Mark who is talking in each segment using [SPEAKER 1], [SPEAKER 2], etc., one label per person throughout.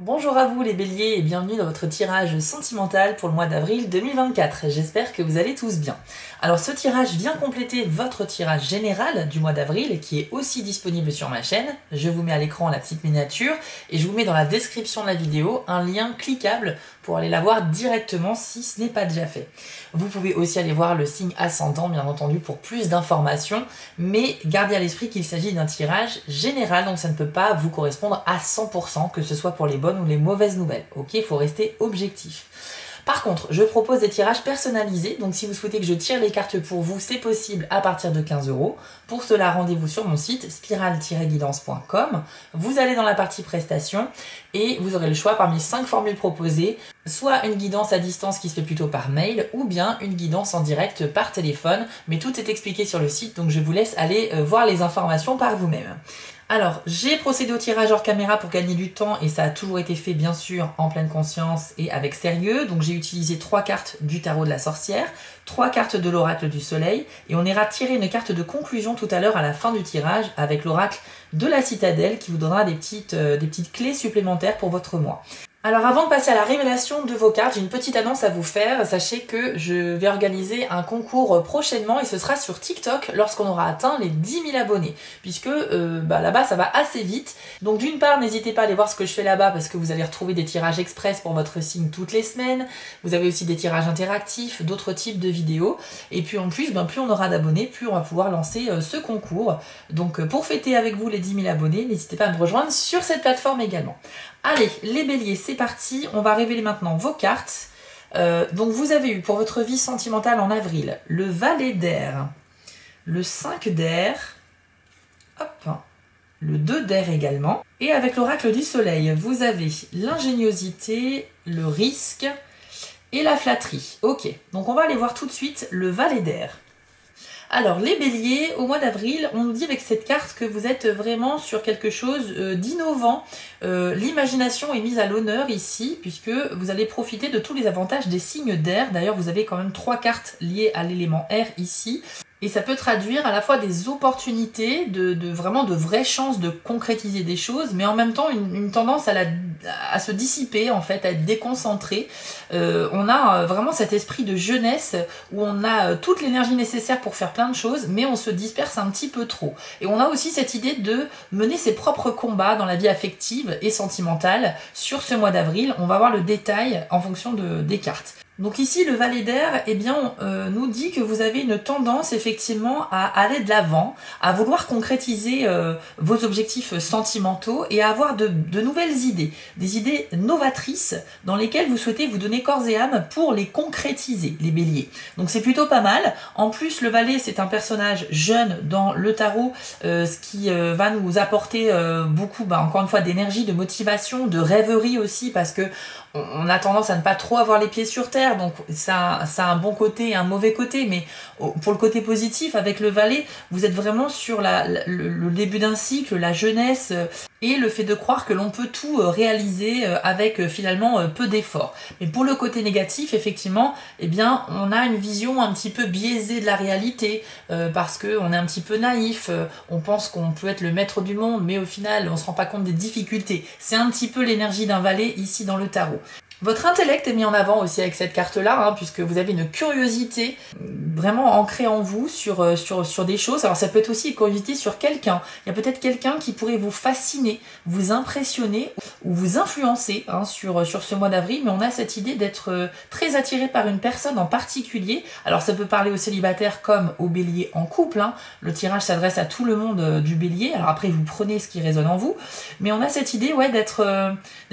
[SPEAKER 1] Bonjour à vous les béliers et bienvenue dans votre tirage sentimental pour le mois d'avril 2024. J'espère que vous allez tous bien. Alors ce tirage vient compléter votre tirage général du mois d'avril qui est aussi disponible sur ma chaîne. Je vous mets à l'écran la petite miniature et je vous mets dans la description de la vidéo un lien cliquable pour aller la voir directement si ce n'est pas déjà fait. Vous pouvez aussi aller voir le signe ascendant bien entendu pour plus d'informations, mais gardez à l'esprit qu'il s'agit d'un tirage général donc ça ne peut pas vous correspondre à 100% que ce soit pour les bonnes ou les mauvaises nouvelles. Ok, il faut rester objectif. Par contre, je propose des tirages personnalisés, donc si vous souhaitez que je tire les cartes pour vous, c'est possible à partir de 15 €. Pour cela, rendez-vous sur mon site spiral-guidance.com. Vous allez dans la partie prestations et vous aurez le choix parmi 5 formules proposées, soit une guidance à distance qui se fait plutôt par mail, ou bien une guidance en direct par téléphone, mais tout est expliqué sur le site, donc je vous laisse aller voir les informations par vous-même. Alors, j'ai procédé au tirage hors caméra pour gagner du temps et ça a toujours été fait bien sûr en pleine conscience et avec sérieux. Donc j'ai utilisé 3 cartes du tarot de la sorcière, 3 cartes de l'oracle du soleil et on ira tirer une carte de conclusion tout à l'heure à la fin du tirage avec l'oracle de la citadelle qui vous donnera des petites clés supplémentaires pour votre mois. Alors avant de passer à la révélation de vos cartes, j'ai une petite annonce à vous faire. Sachez que je vais organiser un concours prochainement et ce sera sur TikTok lorsqu'on aura atteint les 10 000 abonnés. Puisque là-bas ça va assez vite. Donc d'une part, n'hésitez pas à aller voir ce que je fais là-bas parce que vous allez retrouver des tirages express pour votre signe toutes les semaines. Vous avez aussi des tirages interactifs, d'autres types de vidéos. Et puis en plus, plus on aura d'abonnés, plus on va pouvoir lancer ce concours. Donc pour fêter avec vous les 10 000 abonnés, n'hésitez pas à me rejoindre sur cette plateforme également. Allez, les béliers, c'est parti. On va révéler maintenant vos cartes. Donc vous avez eu pour votre vie sentimentale en avril le valet d'air, le 5 d'air, hop, le 2 d'air également. Et avec l'oracle du soleil, vous avez l'ingéniosité, le risque et la flatterie. Ok, donc on va aller voir tout de suite le valet d'air. Alors, les béliers, au mois d'avril, on nous dit avec cette carte que vous êtes vraiment sur quelque chose d'innovant. L'imagination est mise à l'honneur ici, puisque vous allez profiter de tous les avantages des signes d'air. D'ailleurs, vous avez quand même 3 cartes liées à l'élément air ici. Et ça peut traduire à la fois des opportunités, vraiment de vraies chances de concrétiser des choses, mais en même temps une tendance à se dissiper, en fait, à être déconcentré. On a vraiment cet esprit de jeunesse où on a toute l'énergie nécessaire pour faire plein de choses, mais on se disperse un petit peu trop. Et on a aussi cette idée de mener ses propres combats dans la vie affective et sentimentale sur ce mois d'avril. On va voir le détail en fonction des cartes. Donc ici, le valet d'air nous dit que vous avez une tendance effectivement à aller de l'avant, à vouloir concrétiser vos objectifs sentimentaux et à avoir de nouvelles idées, des idées novatrices dans lesquelles vous souhaitez vous donner corps et âme pour les concrétiser, les béliers. Donc c'est plutôt pas mal. En plus, le valet, c'est un personnage jeune dans le tarot, ce qui va nous apporter beaucoup, encore une fois, d'énergie, de motivation, de rêverie aussi, parce que on a tendance à ne pas trop avoir les pieds sur terre, donc ça a un bon côté et un mauvais côté, mais pour le côté positif, avec le valet, vous êtes vraiment sur le début d'un cycle, la jeunesse, et le fait de croire que l'on peut tout réaliser avec finalement peu d'efforts. Mais pour le côté négatif, effectivement, on a une vision un petit peu biaisée de la réalité, parce qu'on est un petit peu naïf, on pense qu'on peut être le maître du monde, mais au final, on ne se rend pas compte des difficultés. C'est un petit peu l'énergie d'un valet ici dans le tarot. Votre intellect est mis en avant aussi avec cette carte-là, puisque vous avez une curiosité vraiment ancrée en vous sur des choses. Alors ça peut être aussi une curiosité sur quelqu'un. Il y a peut-être quelqu'un qui pourrait vous fasciner, vous impressionner ou vous influencer sur ce mois d'avril, mais on a cette idée d'être très attiré par une personne en particulier. Alors ça peut parler aux célibataires comme aux béliers en couple. Le tirage s'adresse à tout le monde du bélier. Alors après, vous prenez ce qui résonne en vous, mais on a cette idée d'être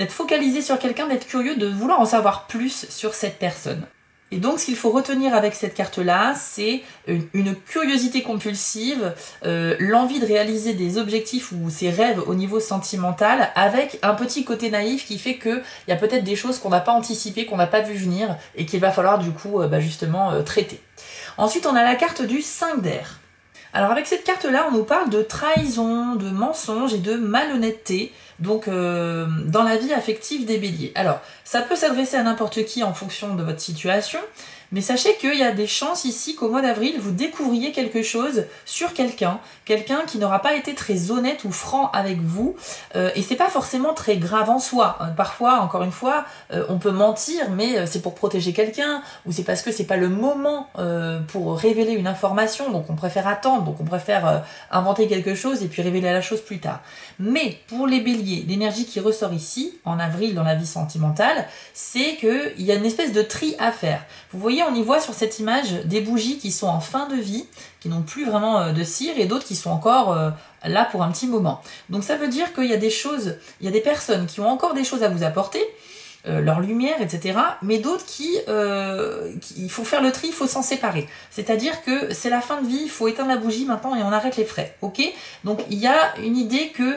[SPEAKER 1] focalisé sur quelqu'un, d'être curieux, de vouloir en savoir plus sur cette personne. Et donc ce qu'il faut retenir avec cette carte-là, c'est une curiosité compulsive, l'envie de réaliser des objectifs ou ses rêves au niveau sentimental, avec un petit côté naïf qui fait qu'il y a peut-être des choses qu'on n'a pas anticipées, qu'on n'a pas vu venir, et qu'il va falloir du coup justement traiter. Ensuite, on a la carte du 5 d'air. Alors avec cette carte-là, on nous parle de trahison, de mensonge et de malhonnêteté, donc dans la vie affective des béliers. Alors, ça peut s'adresser à n'importe qui en fonction de votre situation, Mais sachez qu'il y a des chances ici qu'au mois d'avril, vous découvriez quelque chose sur quelqu'un qui n'aura pas été très honnête ou franc avec vous, et c'est pas forcément très grave en soi. Parfois, encore une fois, on peut mentir, mais c'est pour protéger quelqu'un, ou c'est parce que c'est pas le moment pour révéler une information, donc on préfère attendre, donc on préfère inventer quelque chose et puis révéler la chose plus tard. Mais pour les béliers, l'énergie qui ressort ici, en avril dans la vie sentimentale, c'est qu'il y a une espèce de tri à faire. Vous voyez, on y voit sur cette image des bougies qui sont en fin de vie, qui n'ont plus vraiment de cire, et d'autres qui sont encore là pour un petit moment. Donc ça veut dire qu'il y a des choses, il y a des personnes qui ont encore des choses à vous apporter, leur lumière, etc. Mais d'autres il faut faire le tri, il faut s'en séparer. C'est-à-dire que c'est la fin de vie, il faut éteindre la bougie maintenant et on arrête les frais. Ok ? Donc il y a une idée que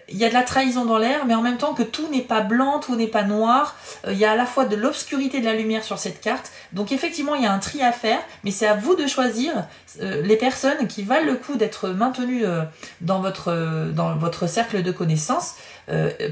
[SPEAKER 1] il y a de la trahison dans l'air, mais en même temps que tout n'est pas blanc, tout n'est pas noir. Il y a à la fois de l'obscurité et de la lumière sur cette carte. Donc effectivement, il y a un tri à faire, mais c'est à vous de choisir les personnes qui valent le coup d'être maintenues dans votre cercle de connaissances,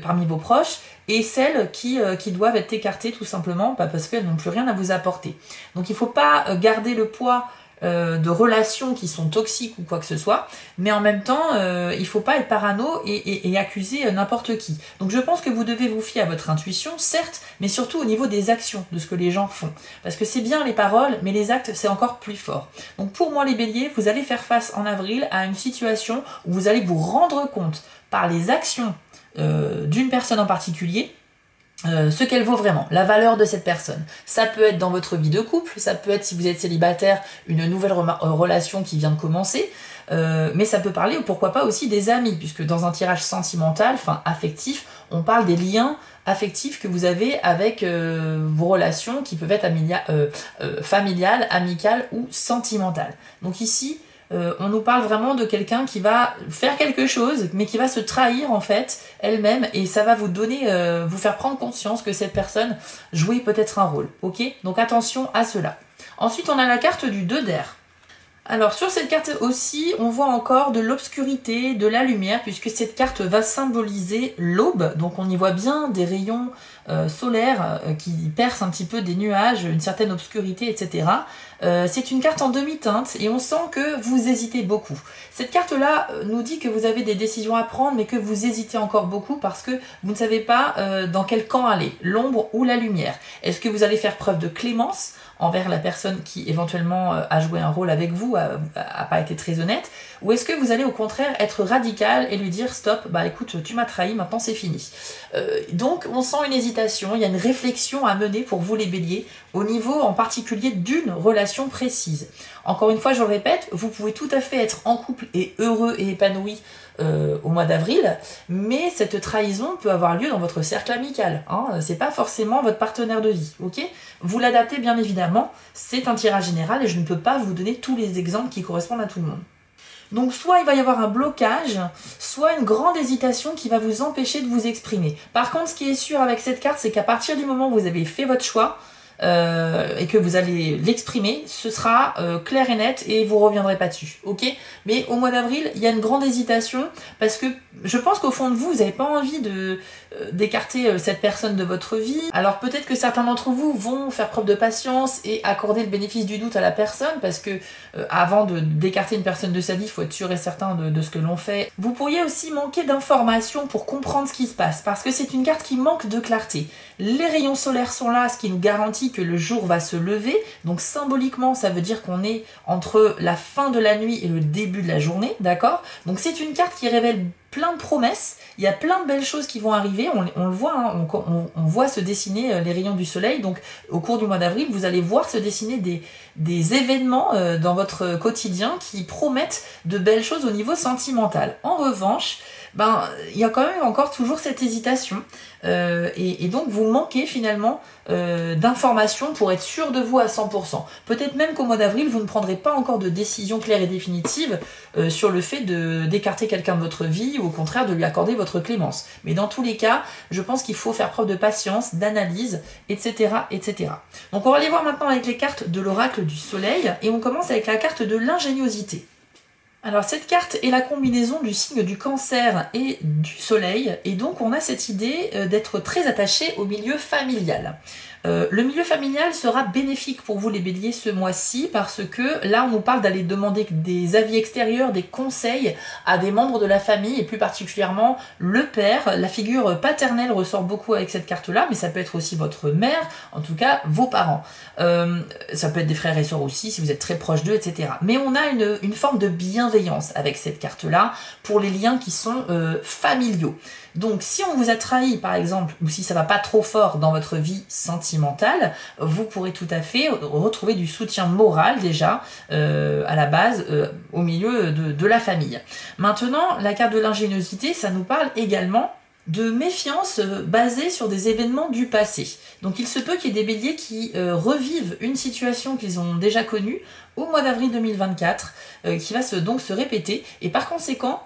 [SPEAKER 1] parmi vos proches, et celles qui doivent être écartées tout simplement parce qu'elles n'ont plus rien à vous apporter. Donc il ne faut pas garder le poids de relations qui sont toxiques ou quoi que ce soit, mais en même temps, il ne faut pas être parano et accuser n'importe qui. Donc je pense que vous devez vous fier à votre intuition, certes, mais surtout au niveau des actions, de ce que les gens font. Parce que c'est bien les paroles, mais les actes, c'est encore plus fort. Donc pour moi les béliers, vous allez faire face en avril à une situation où vous allez vous rendre compte par les actions d'une personne en particulier, ce qu'elle vaut vraiment, la valeur de cette personne. Ça peut être dans votre vie de couple, ça peut être si vous êtes célibataire, une nouvelle relation qui vient de commencer, mais ça peut parler, ou pourquoi pas aussi des amis, puisque dans un tirage sentimental, enfin affectif, on parle des liens affectifs que vous avez avec vos relations qui peuvent être familiales, amicales ou sentimentales. Donc ici, on nous parle vraiment de quelqu'un qui va faire quelque chose, mais qui va se trahir en fait elle-même, et ça va vous donner, vous faire prendre conscience que cette personne jouait peut-être un rôle. Ok ? Donc attention à cela. Ensuite, on a la carte du 2 d'air. Alors sur cette carte aussi, on voit encore de l'obscurité, de la lumière, puisque cette carte va symboliser l'aube. Donc on y voit bien des rayons solaires qui percent un petit peu des nuages, une certaine obscurité, etc. C'est une carte en demi-teinte et on sent que vous hésitez beaucoup. Cette carte-là nous dit que vous avez des décisions à prendre, mais que vous hésitez encore beaucoup parce que vous ne savez pas dans quel camp aller, l'ombre ou la lumière. Est-ce que vous allez faire preuve de clémence envers la personne qui éventuellement a joué un rôle avec vous, a pas été très honnête, ou est-ce que vous allez au contraire être radical et lui dire stop, bah écoute, tu m'as trahi, maintenant c'est fini. Donc on sent une hésitation, il y a une réflexion à mener pour vous les béliers, au niveau en particulier d'une relation précise. Encore une fois, je le répète, vous pouvez tout à fait être en couple et heureux et épanoui au mois d'avril, mais cette trahison peut avoir lieu dans votre cercle amical, hein. C'est pas forcément votre partenaire de vie, ok ? Vous l'adaptez bien évidemment, c'est un tirage général et je ne peux pas vous donner tous les exemples qui correspondent à tout le monde. Donc soit il va y avoir un blocage, soit une grande hésitation qui va vous empêcher de vous exprimer. Par contre, ce qui est sûr avec cette carte, c'est qu'à partir du moment où vous avez fait votre choix, et que vous allez l'exprimer, ce sera clair et net et vous reviendrez pas dessus, ok ? Mais au mois d'avril, il y a une grande hésitation parce que je pense qu'au fond de vous, vous n'avez pas envie d'écarter cette personne de votre vie. Alors peut-être que certains d'entre vous vont faire preuve de patience et accorder le bénéfice du doute à la personne parce que avant d'écarter une personne de sa vie, il faut être sûr et certain de ce que l'on fait. Vous pourriez aussi manquer d'informations pour comprendre ce qui se passe parce que c'est une carte qui manque de clarté. Les rayons solaires sont là, ce qui nous garantit que le jour va se lever, donc symboliquement ça veut dire qu'on est entre la fin de la nuit et le début de la journée, d'accord ? Donc c'est une carte qui révèle plein de promesses, il y a plein de belles choses qui vont arriver, on le voit, hein, on voit se dessiner les rayons du soleil, donc au cours du mois d'avril vous allez voir se dessiner des événements dans votre quotidien qui promettent de belles choses au niveau sentimental. En revanche, il y a quand même encore toujours cette hésitation et donc vous manquez finalement d'informations pour être sûr de vous à 100%. Peut-être même qu'au mois d'avril vous ne prendrez pas encore de décision claire et définitive sur le fait d'écarter quelqu'un de votre vie ou au contraire de lui accorder votre clémence. Mais dans tous les cas, je pense qu'il faut faire preuve de patience, d'analyse, etc., etc. Donc on va aller voir maintenant avec les cartes de l'oracle du soleil et on commence avec la carte de l'ingéniosité. Alors cette carte est la combinaison du signe du cancer et du soleil, et donc on a cette idée d'être très attaché au milieu familial. Le milieu familial sera bénéfique pour vous les béliers ce mois-ci parce que là on nous parle d'aller demander des avis extérieurs, des conseils à des membres de la famille et plus particulièrement le père. La figure paternelle ressort beaucoup avec cette carte-là, mais ça peut être aussi votre mère, en tout cas vos parents. Ça peut être des frères et sœurs aussi si vous êtes très proches d'eux, etc. Mais on a une forme de bienveillance avec cette carte-là pour les liens qui sont familiaux. Donc si on vous a trahi par exemple, ou si ça va pas trop fort dans votre vie sentimentale, vous pourrez tout à fait retrouver du soutien moral déjà à la base au milieu de la famille. Maintenant, la carte de l'ingéniosité, ça nous parle également de méfiance basée sur des événements du passé. Donc il se peut qu'il y ait des béliers qui revivent une situation qu'ils ont déjà connue au mois d'avril 2024, qui va donc se répéter, et par conséquent,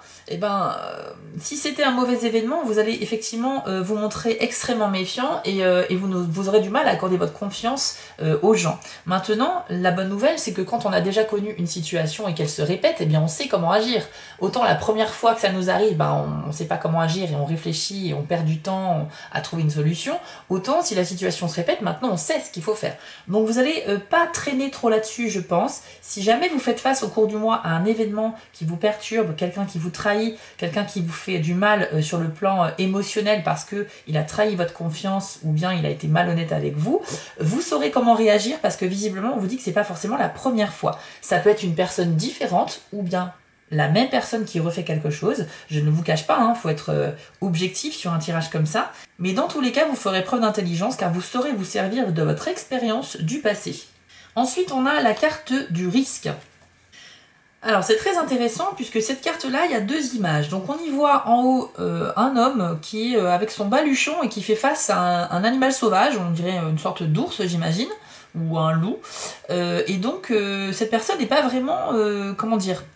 [SPEAKER 1] si c'était un mauvais événement, vous allez effectivement vous montrer extrêmement méfiant et vous aurez du mal à accorder votre confiance aux gens. Maintenant, la bonne nouvelle, c'est que quand on a déjà connu une situation et qu'elle se répète, eh bien on sait comment agir. Autant la première fois que ça nous arrive, on ne sait pas comment agir et on réfléchit et on perd du temps à trouver une solution, autant si la situation se répète, maintenant on sait ce qu'il faut faire. Donc vous n'allez pas traîner trop là-dessus, je pense. Si jamais vous faites face au cours du mois à un événement qui vous perturbe, quelqu'un qui vous trahit, quelqu'un qui vous fait du mal sur le plan émotionnel parce qu'il a trahi votre confiance ou bien il a été malhonnête avec vous, vous saurez comment réagir parce que visiblement on vous dit que c'est pas forcément la première fois. Ça peut être une personne différente ou bien la même personne qui refait quelque chose. Je ne vous cache pas, faut être objectif sur un tirage comme ça. Mais dans tous les cas, vous ferez preuve d'intelligence car vous saurez vous servir de votre expérience du passé. Ensuite, on a la carte du risque. Alors, c'est très intéressant puisque cette carte-là, il y a deux images. Donc, on y voit en haut un homme qui est avec son baluchon et qui fait face à un animal sauvage, on dirait une sorte d'ours, j'imagine, ou un loup. Et donc, cette personne n'est pas vraiment,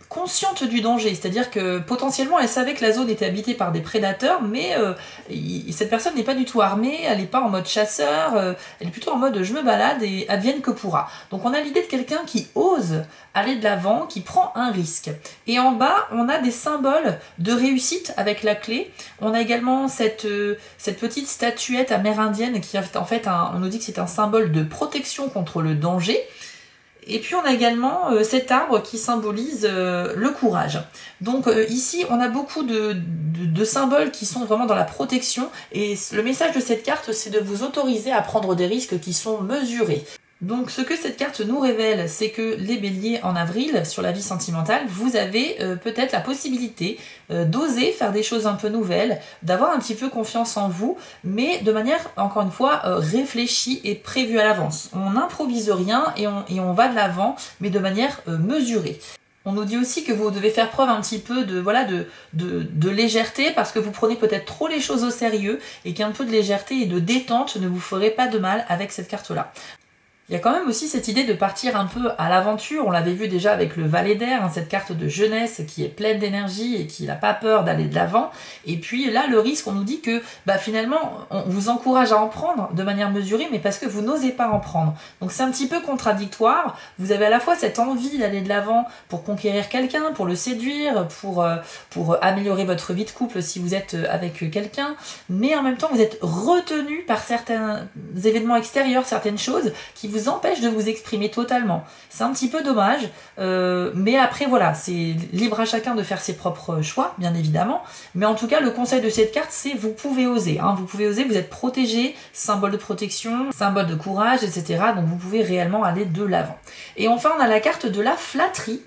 [SPEAKER 1] consciente du danger. C'est-à-dire que potentiellement, elle savait que la zone était habitée par des prédateurs, mais cette personne n'est pas du tout armée, elle n'est pas en mode chasseur, elle est plutôt en mode je me balade et advienne que pourra. Donc on a l'idée de quelqu'un qui ose aller de l'avant, qui prend un risque. Et en bas, on a des symboles de réussite avec la clé. On a également cette petite statuette amérindienne qui en fait, on nous dit que c'est un symbole de protection contre le danger. Et puis on a également cet arbre qui symbolise le courage. Donc ici on a beaucoup de symboles qui sont vraiment dans la protection et le message de cette carte c'est de vous autoriser à prendre des risques qui sont mesurés. Donc ce que cette carte nous révèle, c'est que les béliers en avril, sur la vie sentimentale, vous avez peut-être la possibilité d'oser faire des choses un peu nouvelles, d'avoir un petit peu confiance en vous, mais de manière, encore une fois, réfléchie et prévue à l'avance. On n'improvise rien et on va de l'avant, mais de manière mesurée. On nous dit aussi que vous devez faire preuve un petit peu de légèreté parce que vous prenez peut-être trop les choses au sérieux et qu'un peu de légèreté et de détente ne vous ferait pas de mal avec cette carte-là. Il y a quand même aussi cette idée de partir un peu à l'aventure, on l'avait vu déjà avec le Valet d'air, cette carte de jeunesse qui est pleine d'énergie et qui n'a pas peur d'aller de l'avant. Et puis là, le risque, on nous dit que finalement, on vous encourage à en prendre de manière mesurée, mais parce que vous n'osez pas en prendre. Donc c'est un petit peu contradictoire, vous avez à la fois cette envie d'aller de l'avant pour conquérir quelqu'un, pour le séduire, pour améliorer votre vie de couple si vous êtes avec quelqu'un, mais en même temps vous êtes retenu par certains événements extérieurs, certaines choses qui vous empêche de vous exprimer totalement. C'est un petit peu dommage, mais après voilà, c'est libre à chacun de faire ses propres choix, bien évidemment, mais en tout cas le conseil de cette carte c'est vous pouvez oser, vous pouvez oser, vous êtes protégé, symbole de protection, symbole de courage, etc. Donc vous pouvez réellement aller de l'avant. Et enfin on a la carte de la flatterie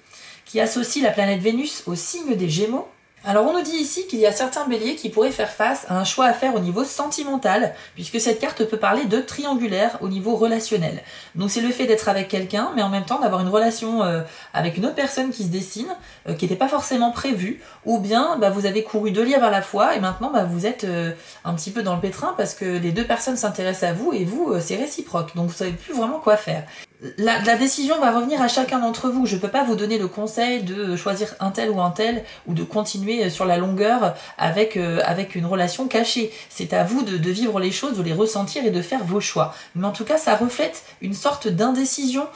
[SPEAKER 1] qui associe la planète Vénus au signe des Gémeaux. Alors on nous dit ici qu'il y a certains béliers qui pourraient faire face à un choix à faire au niveau sentimental, puisque cette carte peut parler de triangulaire au niveau relationnel. Donc c'est le fait d'être avec quelqu'un, mais en même temps d'avoir une relation avec une autre personne qui se dessine, qui n'était pas forcément prévue, ou bien vous avez couru deux lièvres à la fois, et maintenant vous êtes un petit peu dans le pétrin, parce que les deux personnes s'intéressent à vous, et vous, c'est réciproque, donc vous savez plus vraiment quoi faire. La décision va revenir à chacun d'entre vous. Je ne peux pas vous donner le conseil de choisir un tel ou de continuer sur la longueur avec une relation cachée. C'est à vous de vivre les choses, de les ressentir et de faire vos choix. Mais en tout cas, ça reflète une sorte d'indécision,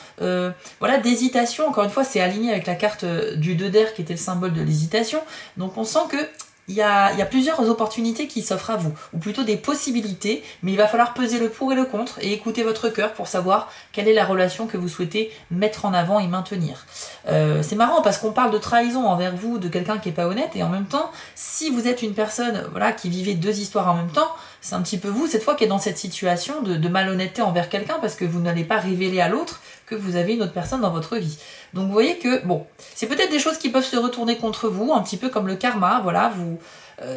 [SPEAKER 1] d'hésitation. Encore une fois, c'est aligné avec la carte du 2 d'air qui était le symbole de l'hésitation. Donc on sent que il y a plusieurs opportunités qui s'offrent à vous, ou plutôt des possibilités, mais il va falloir peser le pour et le contre et écouter votre cœur pour savoir quelle est la relation que vous souhaitez mettre en avant et maintenir. C'est marrant parce qu'on parle de trahison envers vous, de quelqu'un qui n'est pas honnête, et en même temps, si vous êtes une personne voilà, qui vivait deux histoires en même temps, c'est un petit peu vous, cette fois, qui est dans cette situation de malhonnêteté envers quelqu'un parce que vous n'allez pas révéler à l'autre que vous avez une autre personne dans votre vie. Donc vous voyez que, bon, c'est peut-être des choses qui peuvent se retourner contre vous, un petit peu comme le karma, voilà,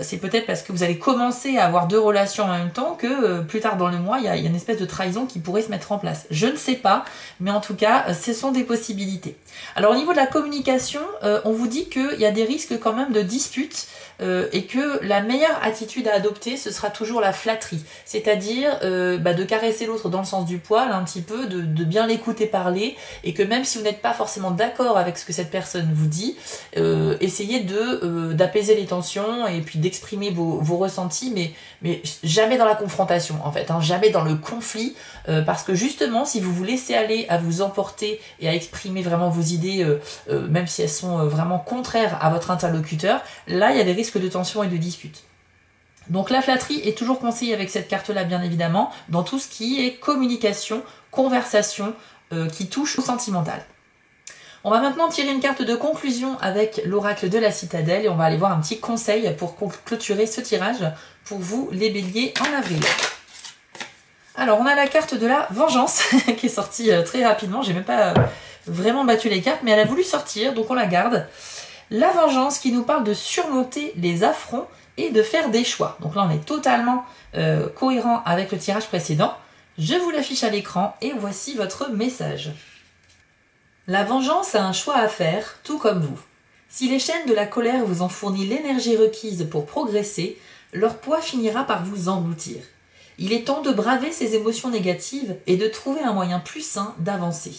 [SPEAKER 1] c'est peut-être parce que vous allez commencer à avoir deux relations en même temps que plus tard dans le mois, il y a une espèce de trahison qui pourrait se mettre en place. Je ne sais pas, mais en tout cas, ce sont des possibilités. Alors au niveau de la communication, on vous dit qu'il y a des risques quand même de disputes et que la meilleure attitude à adopter, ce sera toujours la flatterie. C'est-à-dire de caresser l'autre dans le sens du poil, un petit peu, de bien l'écouter parler, et que même si vous n'êtes pas forcément d'accord avec ce que cette personne vous dit, essayez d'apaiser les tensions et puis d'exprimer vos ressentis, mais jamais dans la confrontation en fait, hein, jamais dans le conflit, parce que justement si vous vous laissez aller à vous emporter et à exprimer vraiment vos idées, même si elles sont vraiment contraires à votre interlocuteur, là il y a des risques de tension et de dispute. Donc la flatterie est toujours conseillée avec cette carte-là bien évidemment, dans tout ce qui est communication, conversation, qui touche au sentimental. On va maintenant tirer une carte de conclusion avec l'oracle de la citadelle et on va aller voir un petit conseil pour clôturer ce tirage pour vous les béliers en avril. Alors on a la carte de la vengeance qui est sortie très rapidement, j'ai même pas vraiment battu les cartes mais elle a voulu sortir donc on la garde. La vengeance qui nous parle de surmonter les affronts et de faire des choix. Donc là on est totalement cohérent avec le tirage précédent. Je vous l'affiche à l'écran et voici votre message. La vengeance a un choix à faire, tout comme vous. Si les chaînes de la colère vous ont fourni l'énergie requise pour progresser, leur poids finira par vous engloutir. Il est temps de braver ces émotions négatives et de trouver un moyen plus sain d'avancer.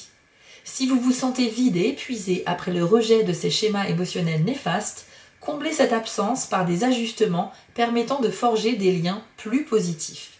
[SPEAKER 1] Si vous vous sentez vide et épuisé après le rejet de ces schémas émotionnels néfastes, comblez cette absence par des ajustements permettant de forger des liens plus positifs.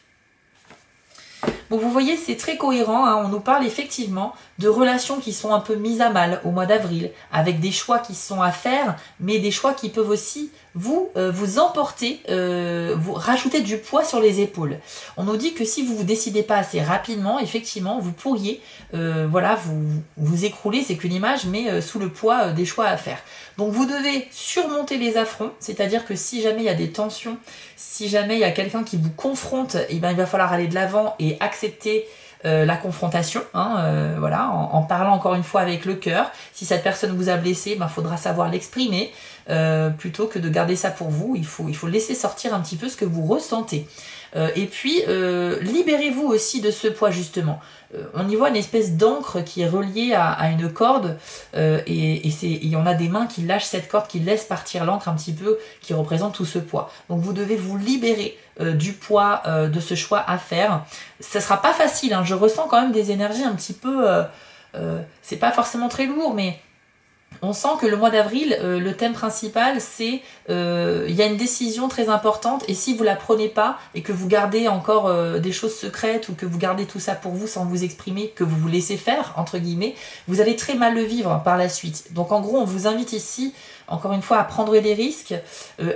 [SPEAKER 1] Bon, vous voyez, c'est très cohérent, hein. On nous parle effectivement de relations qui sont un peu mises à mal au mois d'avril, avec des choix qui sont à faire, mais des choix qui peuvent aussi vous emporter, vous rajouter du poids sur les épaules. On nous dit que si vous vous décidez pas assez rapidement, effectivement, vous pourriez vous écrouler, c'est qu'une image, mais sous le poids des choix à faire. Donc vous devez surmonter les affronts, c'est-à-dire que si jamais il y a des tensions, si jamais il y a quelqu'un qui vous confronte, il va falloir aller de l'avant et accepter la confrontation, hein, voilà, en parlant encore une fois avec le cœur. Si cette personne vous a blessé, faudra savoir l'exprimer plutôt que de garder ça pour vous. Il faut laisser sortir un petit peu ce que vous ressentez. Et puis, libérez-vous aussi de ce poids justement. On y voit une espèce d'encre qui est reliée à une corde et on a des mains qui lâchent cette corde, qui laissent partir l'encre un petit peu, qui représente tout ce poids. Donc vous devez vous libérer du poids de ce choix à faire. Ça sera pas facile, hein. Je ressens quand même des énergies un petit peu... c'est pas forcément très lourd, mais... On sent que le mois d'avril, le thème principal, c'est il y a une décision très importante et si vous la prenez pas et que vous gardez encore des choses secrètes ou que vous gardez tout ça pour vous sans vous exprimer, que vous vous laissez faire, entre guillemets, vous allez très mal le vivre par la suite. Donc en gros, on vous invite ici, encore une fois, à prendre des risques,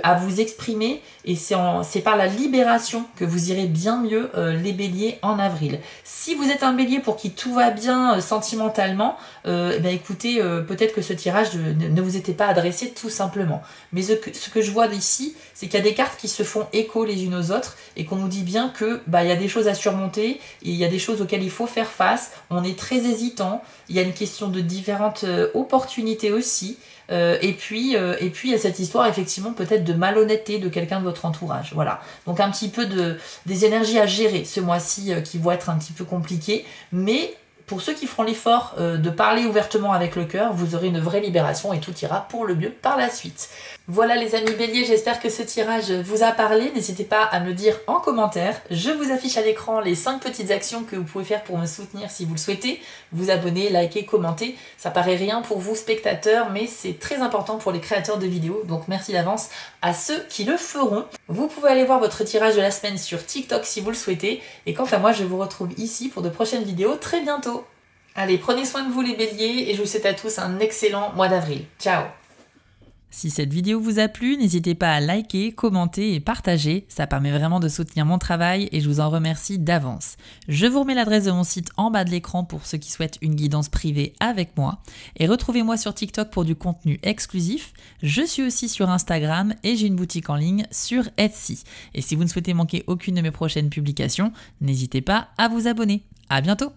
[SPEAKER 1] à vous exprimer et c'est par la libération que vous irez bien mieux les béliers en avril. Si vous êtes un bélier pour qui tout va bien sentimentalement, écoutez, peut-être que ce tirage ne vous était pas adressé tout simplement. Mais ce que je vois d'ici, c'est qu'il y a des cartes qui se font écho les unes aux autres et qu'on nous dit bien que il y a des choses à surmonter et il y a des choses auxquelles il faut faire face. On est très hésitant. Il y a une question de différentes opportunités aussi. Et puis il y a cette histoire effectivement peut-être de malhonnêteté de quelqu'un de votre entourage. Voilà. Donc un petit peu des énergies à gérer ce mois-ci qui vont être un petit peu compliquées, mais pour ceux qui feront l'effort de parler ouvertement avec le cœur, vous aurez une vraie libération et tout ira pour le mieux par la suite. Voilà les amis béliers, j'espère que ce tirage vous a parlé. N'hésitez pas à me dire en commentaire. Je vous affiche à l'écran les 5 petites actions que vous pouvez faire pour me soutenir si vous le souhaitez. Vous abonner, liker, commenter. Ça paraît rien pour vous spectateurs, mais c'est très important pour les créateurs de vidéos. Donc merci d'avance à ceux qui le feront. Vous pouvez aller voir votre tirage de la semaine sur TikTok si vous le souhaitez. Et quant à moi, je vous retrouve ici pour de prochaines vidéos très bientôt. Allez, prenez soin de vous les béliers et je vous souhaite à tous un excellent mois d'avril. Ciao! Si cette vidéo vous a plu, n'hésitez pas à liker, commenter et partager, ça permet vraiment de soutenir mon travail et je vous en remercie d'avance. Je vous remets l'adresse de mon site en bas de l'écran pour ceux qui souhaitent une guidance privée avec moi et retrouvez-moi sur TikTok pour du contenu exclusif. Je suis aussi sur Instagram et j'ai une boutique en ligne sur Etsy. Et si vous ne souhaitez manquer aucune de mes prochaines publications, n'hésitez pas à vous abonner. À bientôt!